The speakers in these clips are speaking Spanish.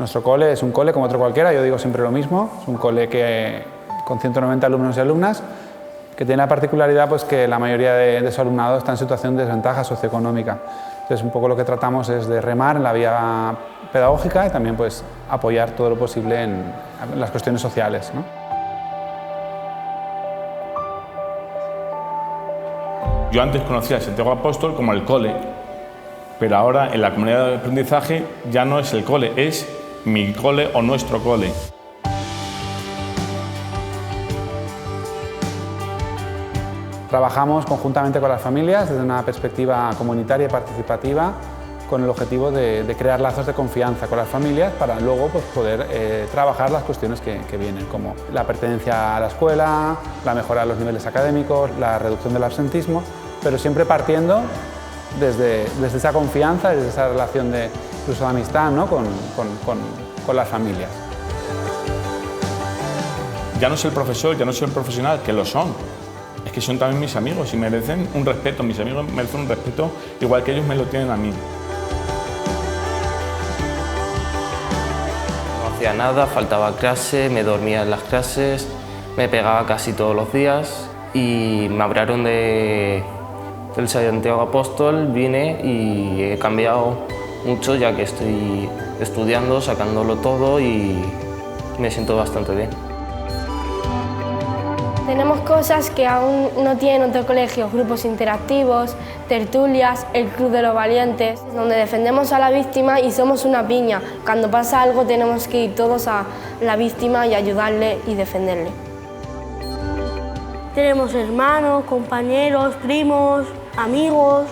Nuestro cole es un cole como otro cualquiera, yo digo siempre lo mismo, es un cole con 190 alumnos y alumnas, que tiene la particularidad pues, que la mayoría de su alumnado está en situación de desventaja socioeconómica. Entonces, un poco lo que tratamos es de remar en la vía pedagógica y también pues, apoyar todo lo posible en las cuestiones sociales, ¿no? Yo antes conocía a Santiago Apóstol como el cole, pero ahora en la comunidad de aprendizaje ya no es el cole, es mi cole o nuestro cole. Trabajamos conjuntamente con las familias desde una perspectiva comunitaria y participativa con el objetivo de crear lazos de confianza con las familias para luego pues, poder trabajar las cuestiones que vienen, como la pertenencia a la escuela, la mejora de los niveles académicos, la reducción del absentismo, pero siempre partiendo desde esa confianza, desde esa relación de incluso de amistad, ¿no? con las familias. Ya no es el profesor, ya no es el profesional, que lo son. Es que son también mis amigos y merecen un respeto, mis amigos merecen un respeto igual que ellos me lo tienen a mí. No hacía nada, faltaba clase, me dormía en las clases, me pegaba casi todos los días y me hablaron del Santiago Apóstol, vine y he cambiado mucho ya que estoy estudiando, sacándolo todo y me siento bastante bien. Tenemos cosas que aún no tienen otros colegios, grupos interactivos, tertulias, el Club de los Valientes, donde defendemos a la víctima y somos una piña. Cuando pasa algo tenemos que ir todos a la víctima y ayudarle y defenderle. Tenemos hermanos, compañeros, primos, amigos.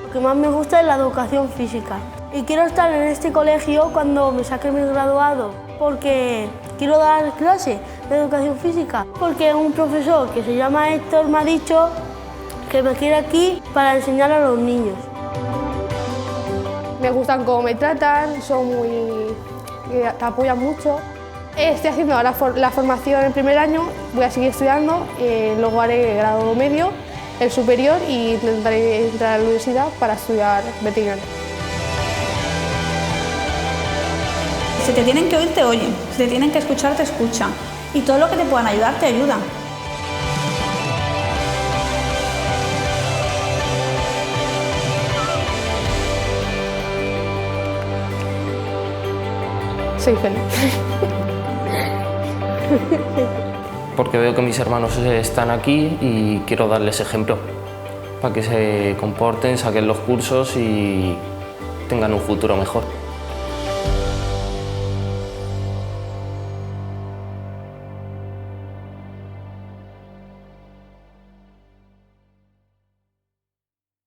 Lo que más me gusta es la educación física. Y quiero estar en este colegio cuando me saque mi graduado, porque quiero dar clase de educación física, porque un profesor que se llama Héctor me ha dicho que me quiere aquí para enseñar a los niños. Me gustan cómo me tratan, te apoyan mucho. Estoy haciendo ahora la formación el primer año, voy a seguir estudiando, luego haré el grado medio, el superior y intentaré entrar a la universidad para estudiar veterinaria. Si te tienen que oír, te oyen. Si te tienen que escuchar, te escuchan. Y todo lo que te puedan ayudar, te ayudan. Soy feliz. Porque veo que mis hermanos están aquí y quiero darles ejemplo para que se comporten, saquen los cursos y tengan un futuro mejor.